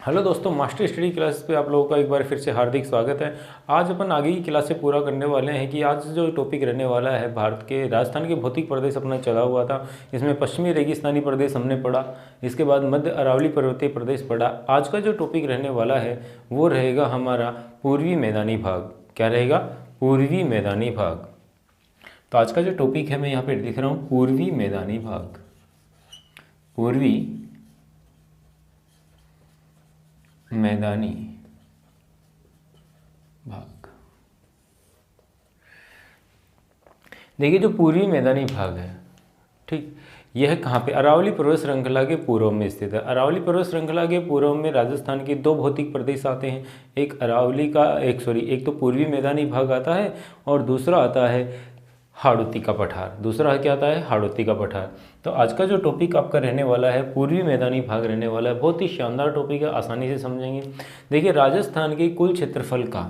Hello दोस्तों, master study class पे आप लोगों का एक बार फिर से हार्दिक स्वागत है। आज अपन आगे की क्लास से पूरा करने वाले हैं कि आज जो टॉपिक रहने वाला है, भारत के राजस्थान के भौतिक प्रदेश अपना चला हुआ था। इसमें पश्चिमी रेगिस्तानी प्रदेश हमने पढ़ा, इसके बाद मध्य अरावली पर्वतीय प्रदेश पढ़ा। आज का जो टॉपिक रहने वाला है वो रहेगा हमारा पूर्वी मैदानी भाग। क्या रहेगा? पूर्वी मैदानी भाग। तो आज का जो टॉपिक है मैं यहाँ पे लिख रहा हूँ पूर्वी मैदानी भाग। पूर्वी मैदानी भाग। देखिए, जो पूर्वी मैदानी भाग है, ठीक, यह कहाँ पे? अरावली पर्वत श्रृंखला के पूर्व में स्थित है। अरावली पर्वत श्रृंखला के पूर्व में राजस्थान के दो भौतिक प्रदेश आते हैं। एक तो पूर्वी मैदानी भाग आता है और दूसरा आता है हाड़ौती का पठार। दूसरा क्या आता है? हाड़ौती का पठार। तो आज का जो टॉपिक आपका रहने वाला है पूर्वी मैदानी भाग रहने वाला है। बहुत ही शानदार टॉपिक है, आसानी से समझेंगे। देखिए, राजस्थान के कुल क्षेत्रफल का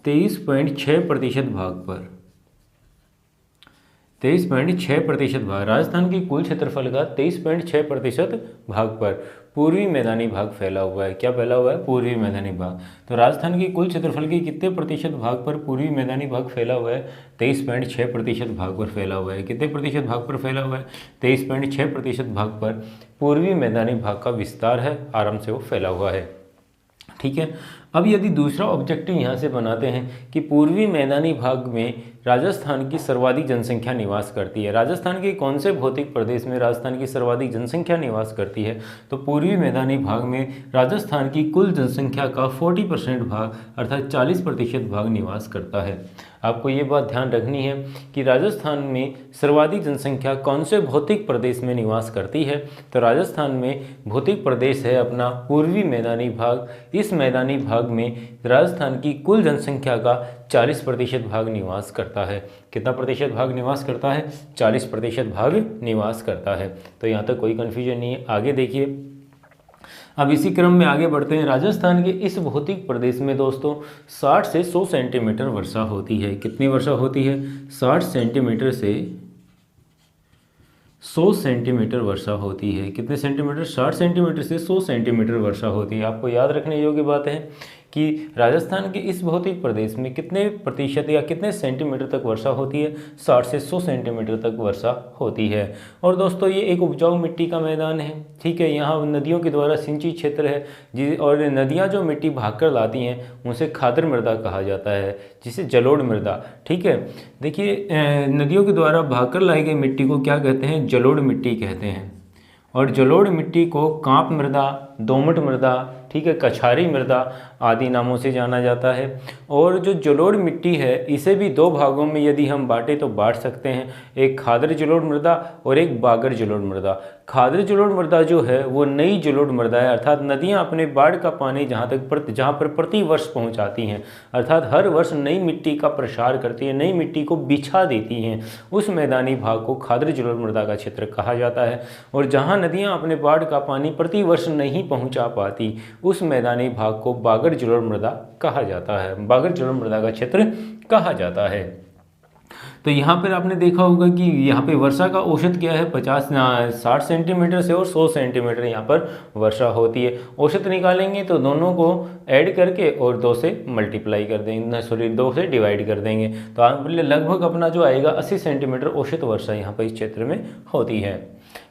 23.6% भाग पर 23.6% भाग, राजस्थान के कुल क्षेत्रफल का 23.6% भाग पर पूर्वी मैदानी भाग फैला हुआ है। क्या फैला हुआ है? पूर्वी मैदानी भाग। तो राजस्थान के कुल क्षेत्रफल के कितने प्रतिशत भाग पर पूर्वी मैदानी भाग फैला हुआ है? 23.6% भाग पर फैला हुआ है। कितने प्रतिशत भाग पर फैला हुआ है? 23.6% भाग पर पूर्वी मैदानी भाग का विस्तार है, आराम से वो फैला हुआ है। ठीक है। अब यदि दूसरा ऑब्जेक्टिव यहाँ से बनाते हैं कि पूर्वी मैदानी भाग में राजस्थान की सर्वाधिक जनसंख्या निवास करती है। राजस्थान के कौन से भौतिक प्रदेश में राजस्थान की सर्वाधिक जनसंख्या निवास करती है? तो पूर्वी मैदानी भाग में राजस्थान की कुल जनसंख्या का 40% भाग अर्थात 40% भाग निवास करता है। आपको ये बात ध्यान रखनी है कि राजस्थान में सर्वाधिक जनसंख्या कौन से भौतिक प्रदेश में निवास करती है? तो राजस्थान में भौतिक प्रदेश है अपना पूर्वी मैदानी भाग। इस मैदानी भाग में राजस्थान की कुल जनसंख्या का 40% भाग निवास करता है। कितना प्रतिशत भाग निवास करता है? 40% भाग निवास करता है। तो यहाँ तक कोई कन्फ्यूजन नहीं है। आगे देखिए, अब इसी क्रम में आगे बढ़ते हैं। राजस्थान के इस भौतिक प्रदेश में दोस्तों 60 से 100 सेंटीमीटर वर्षा होती है। कितनी वर्षा होती है? 60 सेंटीमीटर से 100 सेंटीमीटर वर्षा होती है। कितने सेंटीमीटर? 60 सेंटीमीटर से 100 सेंटीमीटर वर्षा होती है। आपको याद रखने योग्य बात है कि राजस्थान के इस भौतिक प्रदेश में कितने प्रतिशत या कितने सेंटीमीटर तक वर्षा होती है? 60 से 100 सेंटीमीटर तक वर्षा होती है। और दोस्तों, ये एक उपजाऊ मिट्टी का मैदान है। ठीक है, यहाँ नदियों के द्वारा सिंचित क्षेत्र है और नदियाँ जो मिट्टी भागकर लाती हैं उसे खादर मृदा कहा जाता है, जिसे जलोढ़ मृदा। ठीक है, देखिए, नदियों के द्वारा भागकर लाई गई मिट्टी को क्या कहते हैं? जलोढ़ मिट्टी कहते हैं। और जलोढ़ मिट्टी को कांप मृदा, दोमट मृदा, ठीक है, कछारी मृदा आदि नामों से जाना जाता है। और जो जलोढ़ मिट्टी है इसे भी दो भागों में यदि हम बांटें तो बांट सकते हैं, एक खादर जलोढ़ मृदा और एक बागर जलोढ़ मृदा। खादर जलोढ़ मृदा जो है वो नई जलोढ़ मृदा है, अर्थात नदियाँ अपने बाढ़ का पानी जहाँ पर प्रति वर्ष पहुँचाती हैं, अर्थात हर वर्ष नई मिट्टी का प्रसार करती है, नई मिट्टी को बिछा देती हैं। उस मैदानी भाग को खादर जलोढ़ मृदा का क्षेत्र कहा जाता है। और जहाँ नदियाँ अपने बाढ़ का पानी प्रति वर्ष नहीं पहुँचा पाती, उस मैदानी भाग को बागर जलोढ़ मृदा कहा जाता है, बागर जलोढ़ मृदा का क्षेत्र कहा जाता है। तो यहाँ पर आपने देखा होगा कि यहाँ पे वर्षा का औसत क्या है? 60 सेंटीमीटर से और 100 सेंटीमीटर यहाँ पर वर्षा होती है। औसत निकालेंगे तो दोनों को ऐड करके और 2 से मल्टीप्लाई कर देंगे, 2 से डिवाइड कर देंगे, तो आप लगभग अपना जो आएगा 80 सेंटीमीटर औसत वर्षा यहाँ पर इस क्षेत्र में होती है।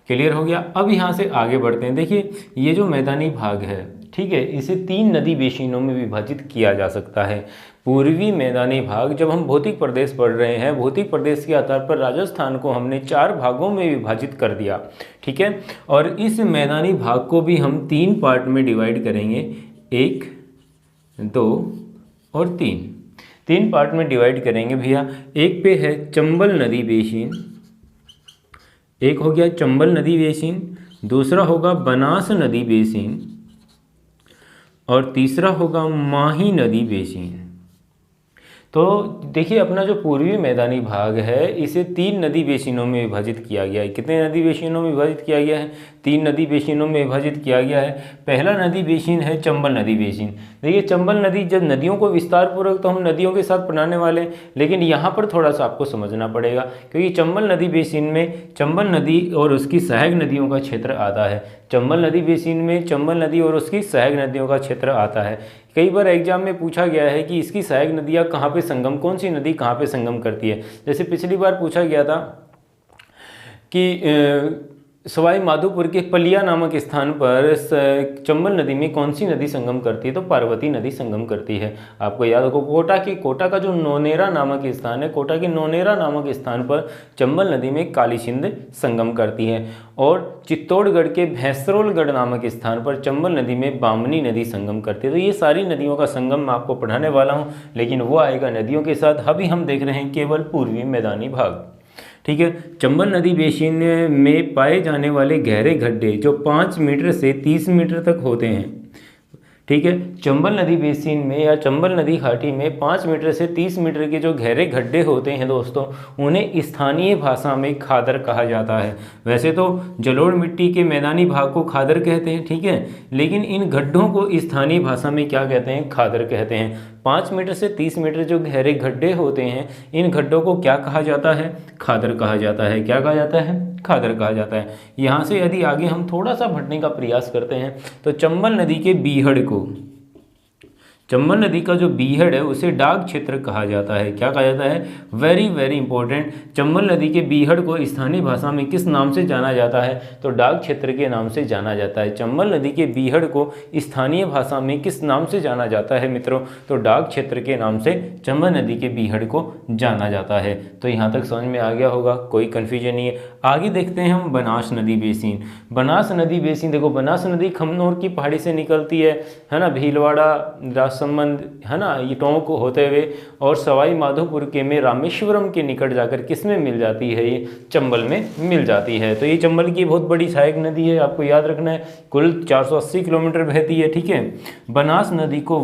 क्लियर हो गया? अब यहाँ से आगे बढ़ते हैं। देखिए, ये जो मैदानी भाग है, ठीक है, इसे 3 नदी बेसिनों में विभाजित किया जा सकता है। पूर्वी मैदानी भाग, जब हम भौतिक प्रदेश पढ़ रहे हैं, भौतिक प्रदेश के आधार पर राजस्थान को हमने 4 भागों में विभाजित कर दिया। ठीक है, और इस मैदानी भाग को भी हम 3 पार्ट में डिवाइड करेंगे, 1, 2 और 3 पार्ट में डिवाइड करेंगे भैया। एक पे है चंबल नदी बेसिन, एक हो गया चंबल नदी बेसिन, दूसरा होगा बनास नदी बेसिन और तीसरा होगा माही नदी बेसिन। तो देखिए अपना जो पूर्वी मैदानी भाग है इसे 3 नदी बेसिनों में विभाजित किया गया है। कितने नदी बेसिनों में विभाजित किया गया है? 3 नदी बेसिनों में विभाजित किया गया है। पहला नदी बेसिन है चंबल नदी बेसिन। देखिए चंबल नदी, जब नदियों को विस्तार पूर्वक तो हम नदियों के साथ पढ़ाने वाले हैं, लेकिन यहाँ पर थोड़ा सा आपको समझना पड़ेगा, क्योंकि चंबल नदी बेसिन में चंबल नदी और उसकी सहायक नदियों का क्षेत्र आता है। चंबल नदी बेसिन में चंबल नदी और उसकी सहायक नदियों का क्षेत्र आता है। कई बार एग्जाम में पूछा गया है कि इसकी सहायक नदियाँ कहाँ पे संगम, कौन सी नदी कहाँ पे संगम करती है। जैसे पिछली बार पूछा गया था कि सवाई माधोपुर के पलिया नामक स्थान पर चंबल नदी में कौन सी नदी संगम करती है, तो पार्वती नदी संगम करती है। आपको याद होगा कोटा का जो नौनेरा नामक स्थान है, कोटा के नौनेरा नामक स्थान पर चंबल नदी में काली सिंध संगम करती है। और चित्तौड़गढ़ के भैंसरोलगढ़ नामक स्थान पर चंबल नदी में बामनी नदी संगम करती है। तो ये सारी नदियों का संगम मैं आपको पढ़ाने वाला हूँ, लेकिन वो आएगा नदियों के साथ। अभी हम देख रहे हैं केवल पूर्वी मैदानी भाग। ठीक है, चंबल नदी बेसिन में पाए जाने वाले गहरे गड्ढे जो 5 मीटर से 30 मीटर तक होते हैं। ठीक है, चंबल नदी बेसिन में या चंबल नदी घाटी में 5 मीटर से 30 मीटर के जो गहरे गड्ढे होते हैं दोस्तों, उन्हें स्थानीय भाषा में खादर कहा जाता है। वैसे तो जलोढ़ मिट्टी के मैदानी भाग को खादर कहते हैं, ठीक है, लेकिन इन गड्ढों को स्थानीय भाषा में क्या कहते हैं? खादर कहते हैं। 5 मीटर से 30 मीटर जो गहरे गड्ढे होते हैं, इन गड्ढों को क्या कहा जाता है? खादर कहा जाता है। क्या कहा जाता है? खादर कहा जाता है। यहाँ से यदि आगे हम थोड़ा सा बढ़ने का प्रयास करते हैं तो चंबल नदी के बीहड़ को, चंबल नदी का जो बीहड़ है उसे डाक क्षेत्र कहा जाता है। क्या कहा जाता है? Very very important. चंबल नदी के बीहड़ को स्थानीय भाषा में किस नाम से जाना जाता है? तो डाक क्षेत्र के नाम से जाना जाता है। चंबल नदी के बीहड़ को स्थानीय भाषा में किस नाम से जाना जाता है मित्रों? तो डाक क्षेत्र के नाम से चंबल नदी के बीहड़ को जाना जाता है। तो यहाँ तक समझ में आ गया होगा, कोई कन्फ्यूजन नहीं है। आगे देखते हैं हम बनास नदी बेसिन। बनास नदी बेसिन, देखो बनास नदी खमनोर की पहाड़ी से निकलती है ना, भीलवाड़ा राजसमंद है ना, ये टोंक होते हुए और सवाई माधोपुर के में रामेश्वरम के निकट जाकर किस में मिल जाती है? ये चंबल में मिल जाती है। तो ये चंबल की बहुत बड़ी सहायक नदी है, आपको याद रखना है। कुल 480 किलोमीटर बहती है। ठीक है, बनास नदी को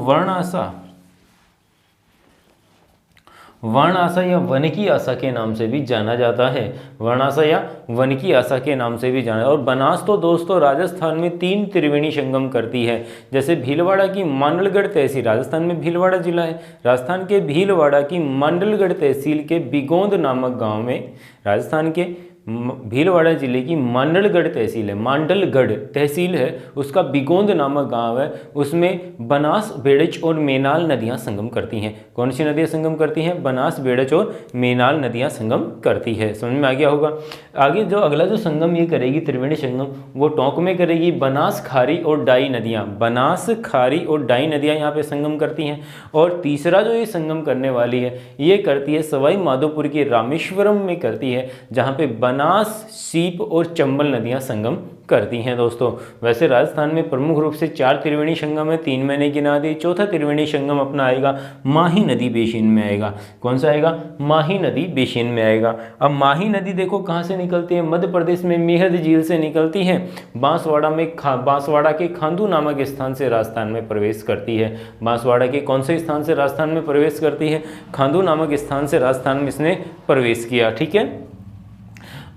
वर्णासा या वनकी आसा के नाम से भी जाना जाता है। वर्णासा या वनकी आसा के नाम से भी जाना। और बनास तो दोस्तों राजस्थान में 3 त्रिवेणी संगम करती है। जैसे भीलवाड़ा की मांडलगढ़ तहसील, राजस्थान में भीलवाड़ा जिला है, राजस्थान के भीलवाड़ा की मांडलगढ़ तहसील के बिगोंद नामक गांव में, राजस्थान के भीलवाड़ा जिले की मांडलगढ़ तहसील है, मांडलगढ़ तहसील है, उसका बिगोंद नामक गांव है, उसमें बनास, बेड़च और मेनाल नदियां संगम करती हैं। कौन सी नदियां संगम करती हैं? बनास, बेड़च और मेनाल नदियां संगम करती है। समझ में आ गया होगा। आगे जो अगला जो संगम ये करेगी त्रिवेणी संगम, वो टोंक में करेगी। बनास, खारी और डाई नदियाँ, बनास, खारी और डाई नदियाँ यहाँ पे संगम करती हैं। और तीसरा जो ये संगम करने वाली है, ये करती है सवाई माधोपुर के रामेश्वरम में करती है, जहाँ पे बनास, सीप और चंबल नदियां संगम करती हैं दोस्तों। वैसे राजस्थान में प्रमुख रूप से 4 त्रिवेणी संगम है, 3 मैंने गिना दी। चौथा त्रिवेणी संगम अपना आएगा माही नदी बेसिन में आएगा। कौन सा आएगा? माही नदी बेसिन में आएगा। अब माही नदी देखो कहाँ से निकलती है? मध्य प्रदेश में मेहद झील से निकलती है। बांसवाड़ा के खांदू नामक स्थान से राजस्थान में प्रवेश करती है। बांसवाड़ा के कौन से स्थान से राजस्थान में प्रवेश करती है? खांदू नामक स्थान से राजस्थान में इसने प्रवेश किया। ठीक है,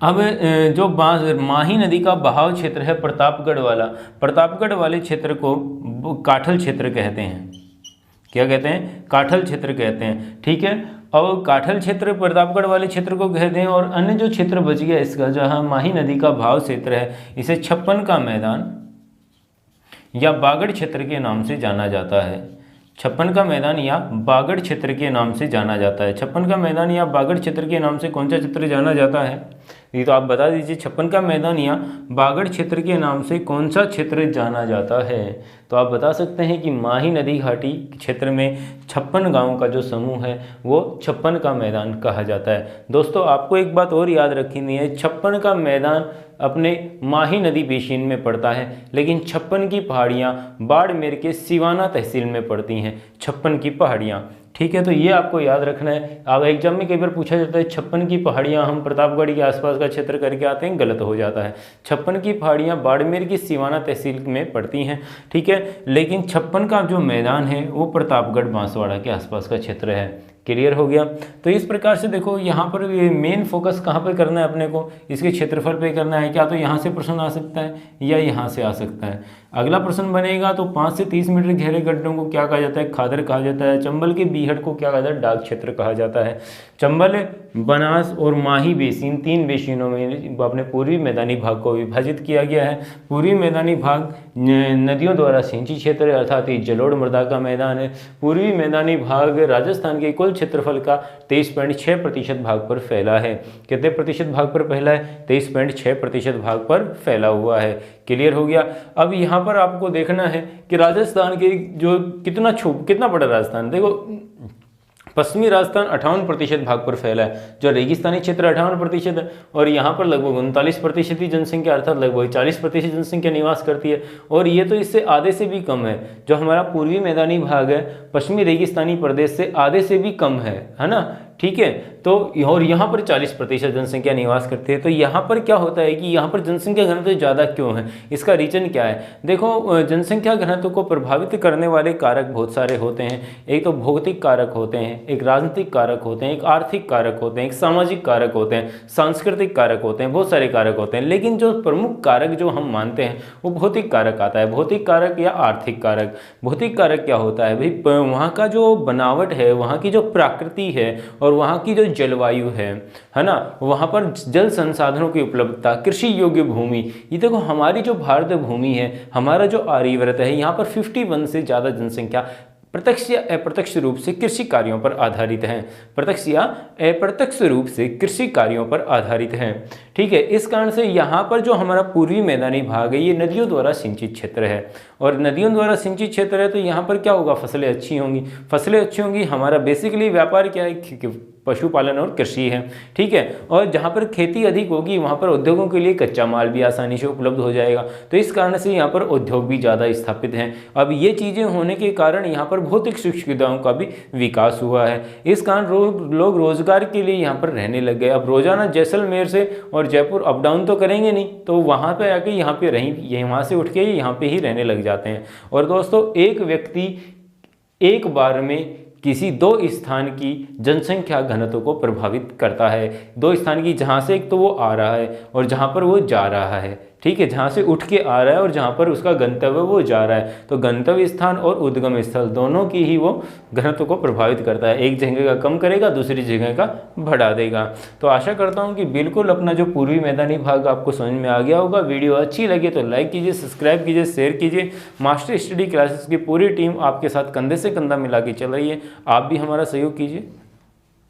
अब जो माही नदी का बहाव क्षेत्र है प्रतापगढ़ वाला, प्रतापगढ़ वाले क्षेत्र को काठल क्षेत्र कहते हैं। क्या कहते हैं? काठल क्षेत्र कहते हैं। ठीक है, और काठल क्षेत्र प्रतापगढ़ वाले क्षेत्र को कहते हैं। और अन्य जो क्षेत्र बच गया इसका, जहाँ माही नदी का बहाव क्षेत्र है, इसे छप्पन का मैदान या बागड़ क्षेत्र के नाम से जाना जाता है। छप्पन का मैदान या बागड़ क्षेत्र के नाम से जाना जाता है। छप्पन का मैदान या बागड़ क्षेत्र के नाम से कौन सा क्षेत्र जाना जाता है? ये तो आप बता दीजिए, छप्पन का मैदान या बागड़ क्षेत्र के नाम से कौन सा क्षेत्र जाना जाता है? तो आप बता सकते हैं कि माही नदी घाटी क्षेत्र में 56 गांवों का जो समूह है वो छप्पन का मैदान कहा जाता है। दोस्तों आपको एक बात और याद रखनी है, छप्पन का मैदान अपने माही नदी बेसिन में पड़ता है, लेकिन छप्पन की पहाड़ियाँ बाड़मेर के सिवाना तहसील में पड़ती हैं। छप्पन की पहाड़ियाँ, ठीक है, तो ये आपको याद रखना है। अब एग्जाम में कई बार पूछा जाता है छप्पन की पहाड़ियाँ हम प्रतापगढ़ के आसपास का क्षेत्र करके आते हैं, गलत हो जाता है। छप्पन की पहाड़ियाँ बाड़मेर की सिवाना तहसील में पड़ती हैं। ठीक है, लेकिन छप्पन का जो मैदान है वो प्रतापगढ़ बांसवाड़ा के आसपास का क्षेत्र है। क्लियर हो गया। तो इस प्रकार से देखो यहाँ पर मेन फोकस कहाँ पर करना है अपने को, इसके क्षेत्रफल पे करना है। क्या तो यहाँ से प्रश्न आ सकता है या यहाँ से आ सकता है। अगला प्रश्न बनेगा तो 5 से 30 मीटर गहरे गड्ढों को क्या कहा जाता है, खादर कहा जाता है। चंबल के बीहड़ को क्या कहा जाता है, डाक क्षेत्र कहा जाता है। चंबल, बनास और माही बेसिन, 3 बेसिनों में अपने पूर्वी मैदानी भाग को विभाजित किया गया है। पूर्वी मैदानी भाग नदियों द्वारा सिंचित क्षेत्र है, अर्थात ये जलोढ़ मृदा का मैदान है। पूर्वी मैदानी भाग राजस्थान के कुल क्षेत्रफल का 23.6% भाग पर फैला है। कितने प्रतिशत भाग पर फैला है, 23.6% भाग पर फैला हुआ है। क्लियर हो गया। अब यहाँ पर आपको देखना है कि राजस्थान के जो कितना बड़ा राजस्थान, देखो पश्चिमी राजस्थान 58% भाग पर फैला है, जो रेगिस्तानी क्षेत्र 58% है, और यहाँ पर लगभग 39% ही जनसंख्या अर्थात लगभग 40% जनसंख्या निवास करती है। और ये तो इससे आधे से भी कम है। जो हमारा पूर्वी मैदानी भाग है पश्चिमी रेगिस्तानी प्रदेश से आधे से भी कम है ना, ठीक है। तो और यहाँ पर 40% जनसंख्या निवास करती है। तो यहाँ पर क्या होता है कि यहाँ पर जनसंख्या घनत्व ज़्यादा क्यों है, इसका रीजन क्या है। देखो जनसंख्या घनत्व को प्रभावित करने वाले कारक बहुत सारे होते हैं। एक तो भौतिक कारक होते हैं, एक राजनीतिक कारक होते हैं, एक आर्थिक कारक होते हैं, एक सामाजिक कारक होते हैं, सांस्कृतिक कारक होते हैं, बहुत सारे कारक होते हैं। लेकिन जो प्रमुख कारक जो हम मानते हैं वो भौतिक कारक आता है। भौतिक कारक या आर्थिक कारक। भौतिक कारक क्या होता है भाई, वहाँ का जो बनावट है, वहाँ की जो प्रकृति है और वहाँ की जो जलवायु है ना, वहाँ पर जल संसाधनों की उपलब्धता, कृषि योग्य भूमि। ये देखो हमारी जो भारत भूमि है, हमारा जो आर्यव्रत है, यहाँ पर 51 से ज़्यादा जनसंख्या प्रत्यक्ष या अप्रत्यक्ष रूप से कृषि कार्यों पर आधारित हैं। प्रत्यक्ष या अप्रत्यक्ष रूप से कृषि कार्यों पर आधारित हैं, ठीक है। इस कारण से यहाँ पर जो हमारा पूर्वी मैदानी भाग है ये नदियों द्वारा सिंचित क्षेत्र है, और नदियों द्वारा सिंचित क्षेत्र है तो यहाँ पर क्या होगा, फसलें अच्छी होंगी। फसलें अच्छी होंगी, हमारा बेसिकली व्यापार क्या है, पशुपालन और कृषि है, ठीक है। और जहाँ पर खेती अधिक होगी वहाँ पर उद्योगों के लिए कच्चा माल भी आसानी से उपलब्ध हो जाएगा। तो इस कारण से यहाँ पर उद्योग भी ज़्यादा स्थापित हैं। अब ये चीज़ें होने के कारण यहाँ पर भौतिक सुविधाओं का भी विकास हुआ है। इस कारण लोग रोजगार के लिए यहाँ पर रहने लग गए। अब रोजाना जैसलमेर से और जयपुर अप डाउन तो करेंगे नहीं, तो वहाँ पर आके यहाँ पे वहाँ से उठ के यहाँ पे ही रहने लग जाते हैं। और दोस्तों एक व्यक्ति एक बार में किसी 2 स्थान की जनसंख्या घनत्व को प्रभावित करता है। 2 स्थान की, जहाँ से एक तो वो आ रहा है और जहाँ पर वो जा रहा है, ठीक है। जहाँ से उठ के आ रहा है और जहाँ पर उसका गंतव्य वो जा रहा है, तो गंतव्य स्थान और उद्गम स्थल दोनों की ही वो घनत्व को प्रभावित करता है। एक जगह का कम करेगा, दूसरी जगह का बढ़ा देगा। तो आशा करता हूँ कि बिल्कुल अपना जो पूर्वी मैदानी भाग आपको समझ में आ गया होगा। वीडियो अच्छी लगे तो लाइक कीजिए, सब्सक्राइब कीजिए, शेयर कीजिए। मास्टर स्टडी क्लासेस की पूरी टीम आपके साथ कंधे से कंधा मिला के चल रही है, आप भी हमारा सहयोग कीजिए।